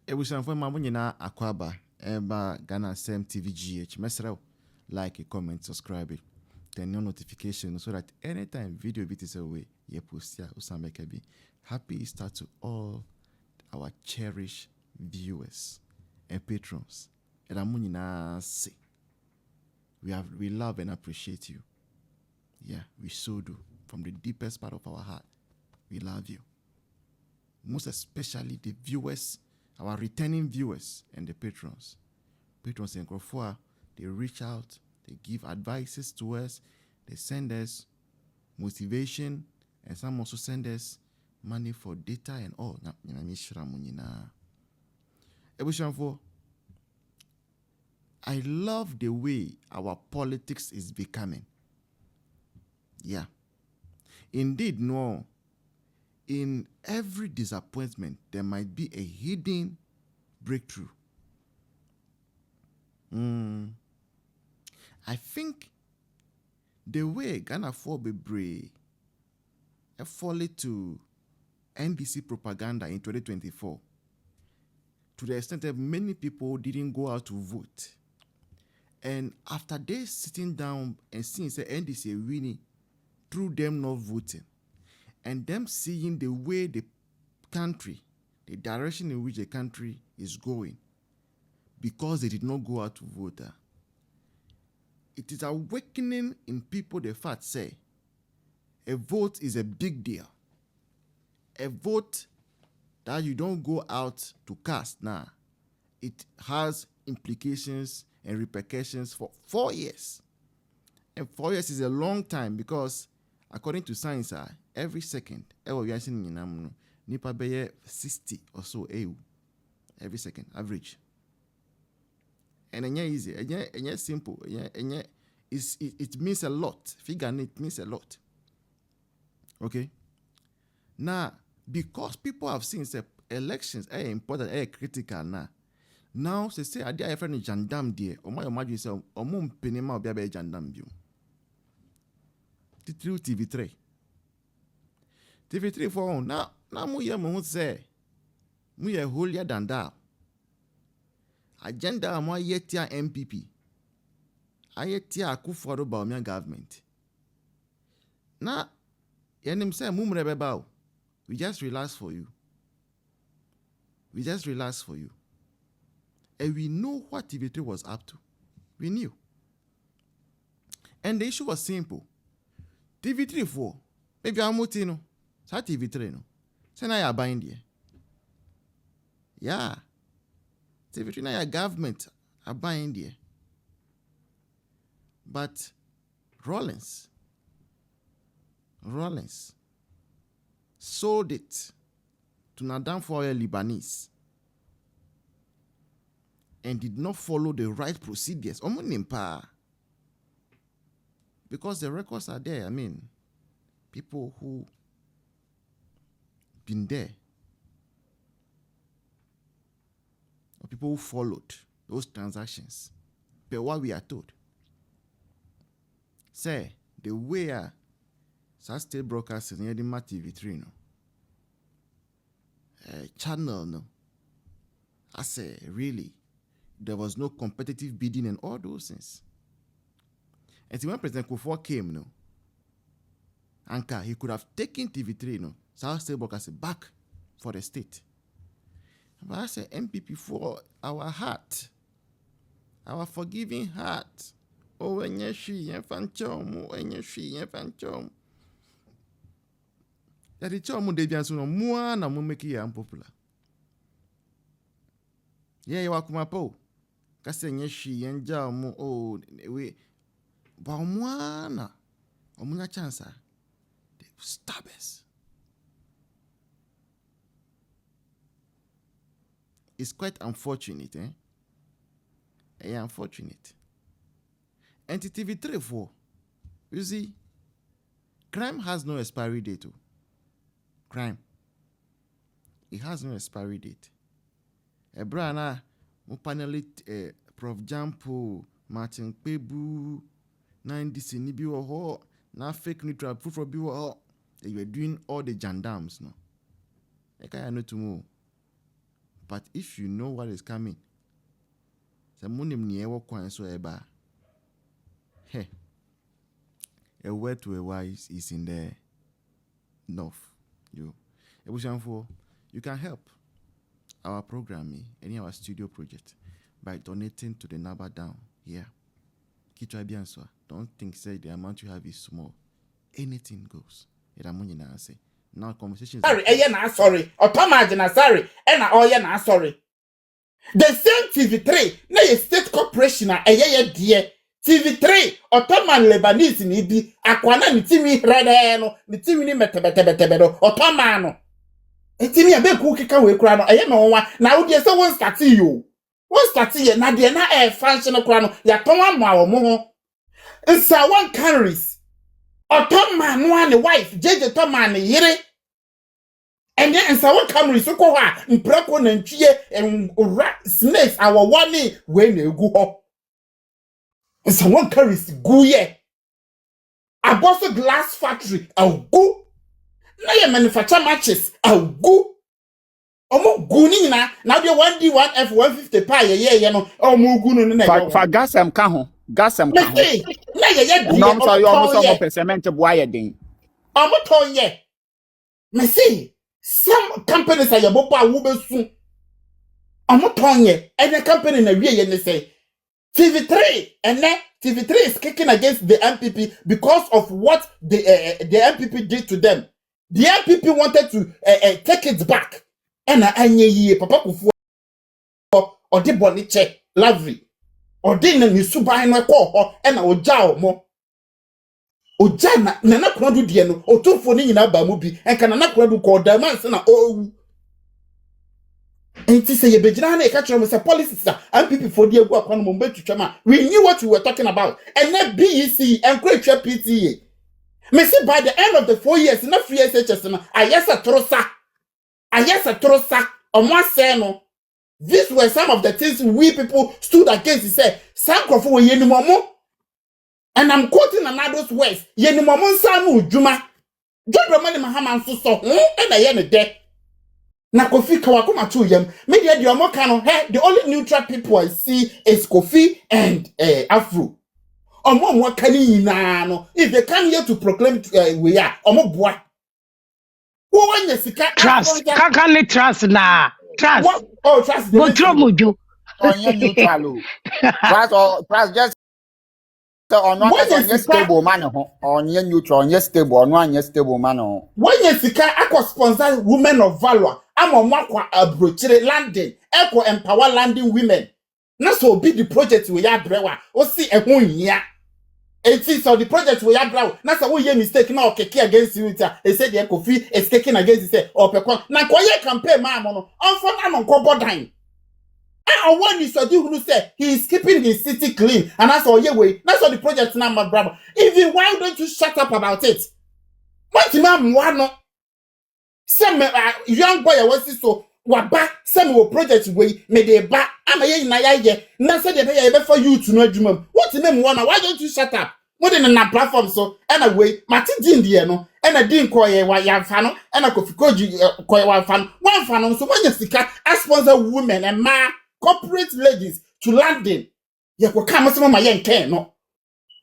Ebusanfo mamu nyina akwaba eba Ghana Sem TV GH. Mesrel like, comment, subscribe, turn on notification so that anytime video is away, you post ya usameke. Happy Easter to all our cherished viewers and patrons. We love and appreciate you. Yeah, we so do. From the deepest part of our heart, we love you. Most especially the viewers, our returning viewers and the patrons. Patrons in Krofua, they reach out, they give advices to us, they send us motivation, and some also send us money for data and all. I love the way our politics is becoming. Yeah. Indeed, no. In every disappointment, there might be a hidden breakthrough. I think the way Ghana for Bebre followed to NDC propaganda in 2024, to the extent that many people didn't go out to vote. And after they sitting down and seeing the NDC winning through them not voting, and them seeing the way the country, the direction in which the country is going, because they did not go out to vote, it is awakening in people the fact say, a vote is a big deal. A vote that you don't go out to cast now, it has implications and repercussions for 4 years. And 4 years is a long time because according to science, every second, nipa beye 60 or so every second, average. And it's easy, it's simple, it means a lot. Figure it means a lot. Okay? Now, because people have seen the elections are important, are critical now. Now, say I did friend jandam there, or my imagine say mum penema obi abe jandam bio. TV3. TV3 for now mu ye mo say mu ye holier than thou. Agenda mo yetia MPP. Ayetia Akufo-Addo Bawumia government. Now, yenim say mu mrebeba. We just relax for you. We just relax for you. And we know what TV3 was up to. We knew. And the issue was simple. TV3 for maybe I'm no. Sa TV3 no. Say na ya buying there. Yeah. TV3 na ya government are buying there. But Rollins sold it to Nana Addo Lebanese and did not follow the right procedures. Because the records are there. I mean, people who been there, or people who followed those transactions. But what we are told, say the way state broadcasting near the TV3 no channel no. I say really, there was no competitive bidding and all those things. And when President Kufuor came, no, Anka, he could have taken TV3, no, South State Broadcasting back for the state. But I say MPP for our heart, our forgiving heart. Oh, when you see, that the chomu debian so no mua na mo make ya unpopular. Yeah, you wakuma po. Kase nyeshi yenja mo oh we ba mua na omunya chance they stab us. It's quite unfortunate, unfortunate. And TV3 for you see, crime has no expiry date. Crime. It has no expiry date. Brana, mo panelist Prof. Jampo, Martin Pebu, 90 ni bi wo ho, na fake neutral proof bi wo ho. They were doing all the jandams, no. Eka ya no tumo. But if you know what is coming, the money never coin so eba. Hey, a word to a wise is in the north. You can help our programming, any our studio project, by donating to the number down here. Don't think say the amount you have is small. Anything goes. Now conversations. Sorry. Otomagina sorry. Sorry. The same TV3, na a state corporation dear. TV3, Ottoman Lebanese ni bi akwana ni timi rede no, ni timi ni metebetebetebe Ottomano. Etimi abeku kika we kura no no wa na wo de se won start you. Won start ye na de na function kura no ya ton amoa wo ho. Nsa one carries Ottoman no and wife JJ Ottoman yire. And then nsa one carries so ko ha mprako na ntwie snakes our one we na egu ho. And someone carries guye. A boss glass factory, a go. Now you manufacture matches, a go. Omo guni na. Now you 1D1F 150 pa ye no. Omo gunu for gas am kaho. Gas am kaho. Na ye no so you almost cement boy den. Omo ton ye. Me see some companies are your bopa wo be soon. Omo ton ye. And the company na wie ye ne say TV3 and then TV3 is kicking against the MPP because of what the MPP did to them. The MPP wanted to take it back. And Papa Kufu or the Boniche Lavry or didn't you subai no call and Ojao mo Ojana Nana Kwadu Diano or two for Nina Bamubi and can not call Damasana oh. And to say a Bejana catcher was a policy and people for the work on Mumbai to Chama. We knew what we were talking about. And then BEC and create your PTA. Messi by the end of the 4 years, enough free SHS, Ayesa Trosa, on one seno. These were some of the things we people stood against. He said, Sankrofo Yenimomo. And I'm quoting Nana Addo's words, Yenimomo Samu Juma. John Romani Mahaman so, and I am a dead. Na Kofi Kawakuma Chuyam, media the Omokano, the only neutral people I see is Kofi and Afro. Omo Mwakani Nano, if they come here to proclaim we are Omo Bois. Who when the Sika trust, Kakani trust na trust. Oh, trust the Botromuju. On neutral. Trust just on one stable man on neutral, on stable, on one stable man. When you Sika Aqua sponsor women of valor. I'm on Makwa Abrochire landing, Echo empower landing women. Not so be the project we are brewa, or see a 1 year. And see, so the project we are brow, not a way mistake now, keke against you. They said the Echo fee is taken against the or Pecon. Now, Koya campaign, mamma, on for I'm on Cobodine. And one is who said he is keeping his city clean, and that's all your way. That's all the project number, brother. Even why don't you shut up about it? What's ma'am, one? Some young boy was so waba some project way me de ba ama ye na ye na say dey for you to know adwuma. What name one? Why don't you shut up? What in na platform so anyway mati din die no e na din ko ye wa yamfa no e na Kofi Koji ko ye wa fa no one fa no so when sika sponsor women and ma corporate ladies to London ye ko come so ma ye nken no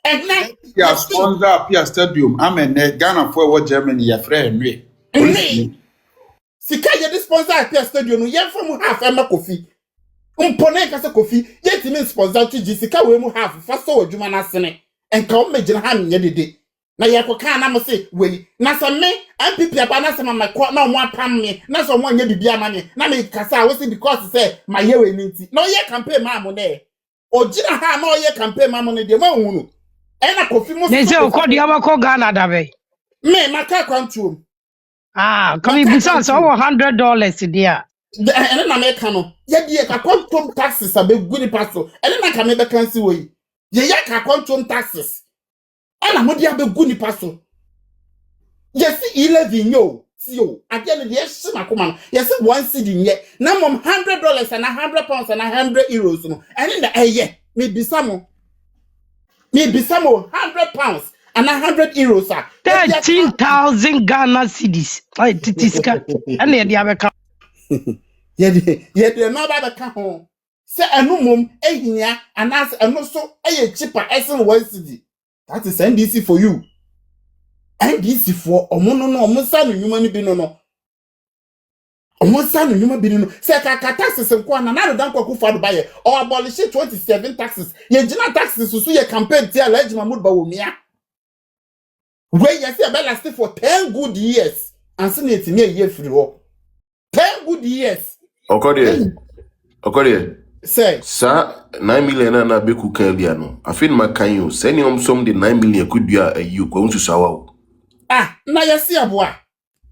and na ya sponsor Pia Stadium amen Ghana for what Germany ya friend we Sika ye sponsor Pia Stadium no ye from half e ma Kofi Mpone kasa Kofi ye ti me sponsor to Sika we mu half fa so adwuma na sene enka o megina ha nye dede na ye ko kan na mo se we na se me MPP aba na se ma na o mo apam me na so mo anya bibia ma me na me kasa we se because say my ye we nti na o ye campaign ma mo ne o gina ha na o ye campaign ma mo ne de ma hunu e na Kofi mo They say o ko de abako Ghana da be me maka kwantuom coming besides over $100 there. And na make no ye die ka quantum taxes abegu ni paso and na ka me be kan si we ye ka quantum taxes and na modi abegu ni paso yes 11 yo si yo ade ne de hye makoma no yes one cedi ye na mom $100 and £100 and €100 no and na eye me bisamo £100 and €100 ah 13,000 Ghana cedis. Ay titiska. And the abeka. Yede no ba beka ho. Se enu mom ehia anas enu so eye cheaper esen 1 cedi. That is NDC for you. NDC for omono no omonsa no nyuma ni bi no. Omonsa no nyuma bi no. Se ka taxes nko na na dan kwaku fa do baye. O abolish 27 taxes. Ye gina taxes so ye campaign ti Alhaji Mahmoud Bawumia. Where you say about last for 10 good years and senate near year free ho. 10 good years. Okode. Say, Sa 9 million na beku kan bia no. Afin makan yo. Send you some the 9 million could be a you kwa unsu sawa. Ah, na yesi aboa.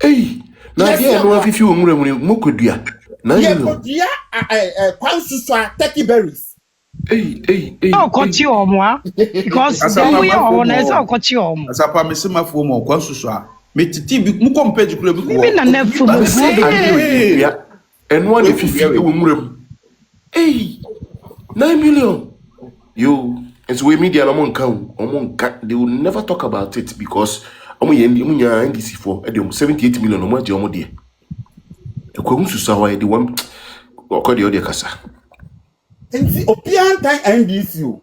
Hey, na dia no afifi wo nwura mu kodua. 9 Ye million. kodua kwansu so turkey berries. Hey. Oh, kochi omo because we are on as a kochi omo. Asapa me sema fo mo kwa susu a. Me titi bi mu compare kura bi ko. Me na nefu mo Yeah. And one if you wo nwura mu. Hey, 9 million. You, and so we media they will never talk about it because NDC for 78 million or more dear. The Kwamusu why the one or the other kasa. And see obian time NDC.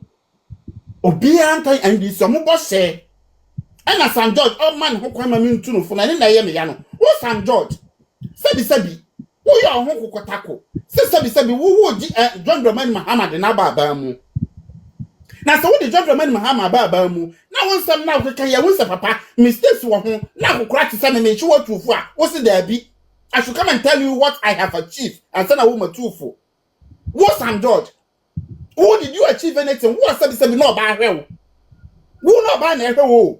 Obian time NDC mo boss say. And as San George, oh man who kwama me ntu no for na na ye me ya no. Wo San George. Sabi. Wo ya ho kokotako. Sabi wo John Dramani Mahama de na baba mu. Na so the John Dramani Mahama baba mu. Na won sam na ko kan ya won sa papa mistakes wo ho na ko kra ti say me chi wo tufu a wo se da bi. I should come and tell you what I have achieved and say na wo matufu. Wo San George. Who did you achieve anything? Wo sabi no ba hwe wo. Wo no ba na hwe wo.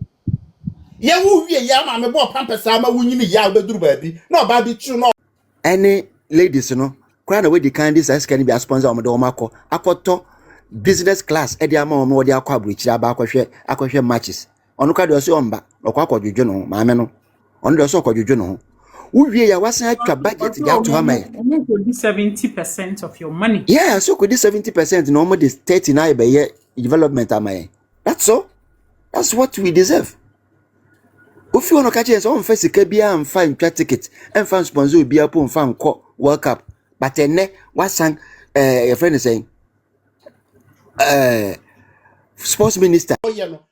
Ye wo wie ya ma me bo pampesa ma wo nyini ya obeduru ba bi. No ba bi chu no. Any ladies no kwara na we di kan this as can be a sponsor o do makọ akoto business class e di ama o mo di akọ abrochira ba akọhwe matches onu ka de so omba okwa akọdwodwo no ma me no onu de so akọdwodwo no uwie ya wasan atwa budget ya to ha mai 70% of your money. yeah so could 70% no more this 39 by year development am. That's what we deserve. If you want to catch us on Fesika Bia and fine ticket and fan sponsor be upon fan call World Cup, but then what sang your friend is saying sports minister. Oh yeah no.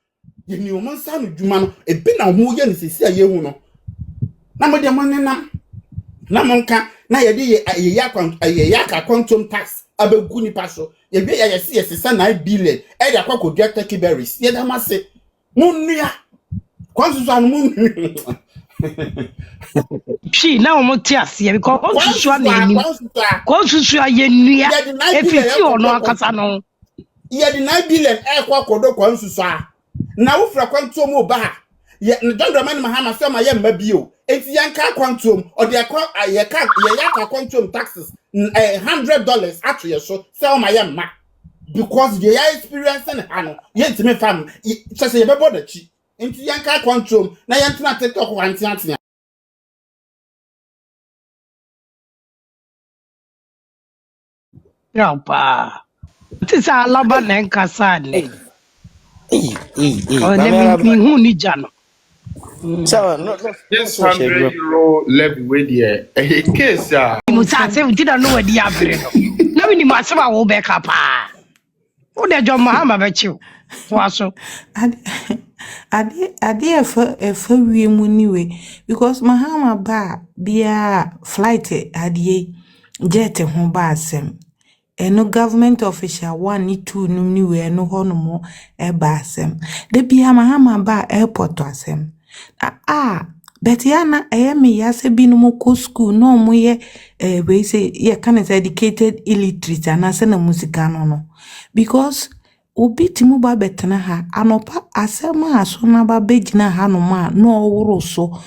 Ye ni o man sa no dwuma no e bi na ho ye ne sisi aye hu no. Na mo de mon nenam. Na mo nka na ye de ye ya quantum tax abegu ni paso. Ye bi ye se ye sesa 9 billion e de akwakodua turkey berries. Ye da ma se. Mo nua Kwansu anu She now moti ase because kwansu na ni kwansu ye nua efiti ono akasa no ye di 9 billion kwa kodo kwansu na wo fra kwantom oba ye John Dramani Mahama so ma ye mma bio enti yanka kwantom o de akwa ye ka kwantom taxes $100 ato ye so se ma ye mma because ye experience na hano ye ntime fam se ye bebo da chi enti yanka kwantom na yentena TikTok wantiantia Grandpa. This is a laba na nkasa ne. Oh, me hu ni jano. So no This €100 levy way there. A case Musa say we didn't know where the abre no. Na we ni masema wo be kapa. Wo de John Mahama be chiw. So ade efa wiemu niwe because Mahama ba bia flight ade jet ho ba asem eno government official 1 ni 2 num niwe eno ho no mo e ba asem de bia Mahama ba airport asem but yana me yase binum ko school no mo ye we say ye can educated illiterate anase na musika no because obi timu ba betena ha anopa asema aso na ba begina ha no ma no oworo so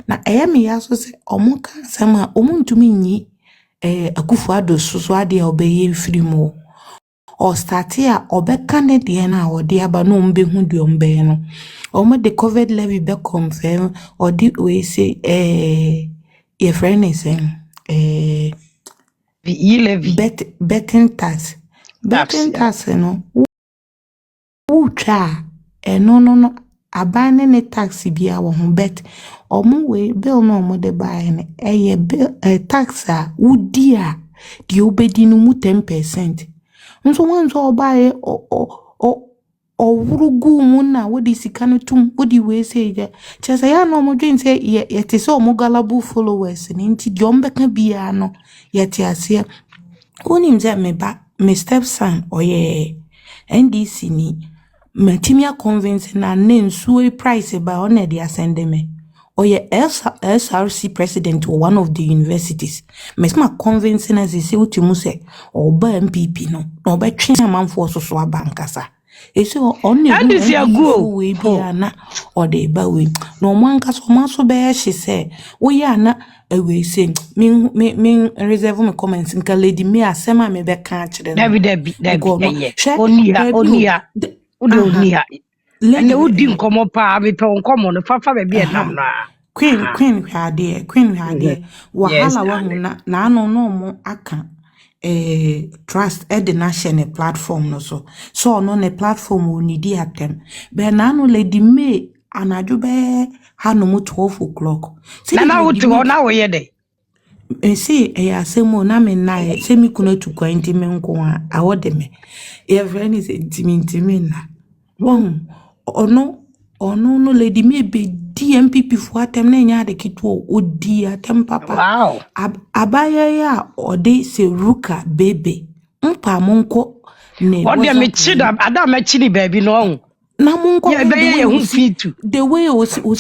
na me yaso se omuka asema omuntumi nyi Akufo Addo so ade obeye free mo or start ya obeka ne de na ode aba no mbehu de ombe no omo de covid levy be confirm or the we say your friend is saying levy betting tax no ucha no abane ne tax bia wo ho bet omo we bill no omo de buy ne eye bill tax a wudi a de obedi no mu 10%. Nso wanzo obaye wurugu mu na wodi sika no tum wodi we say je chese ya no mo dwen say ye te so mo galabu followers ni nti de ombeka bia no ye te ase onim ze me stepson oye NDC ni matimia convince na nsuo price ba ona de asende me oye SRC president of one of the universities mesma convince na ze utimu se oba MPP no na obetwe amanfo so abankasa eso onne NDC agu we bia na ode ba we no mwankaso maso be hye se wo ya na we say min reserve my comments nka lady me asema me be ka kire David onia onia ene udi nkomo pa be pe nkomo no fafa be bia nam na queen hade wahala wa na no mo aka trust the national platform no so no ne platform oni di atem be na no lady me anadwo be hanom 12 o'clock na wo to na wo ye de see asemo na me na se mi kuna tu kwa ntime nko a awode me e friend is ntime na won ono no lady me be DMPP fo atem na nya de kitwo odi atem papa wow abaya ya ode se ruka bebe mpa monko ne ode me chida ada me chidi baby no na monko ye be ye hu fitu the way o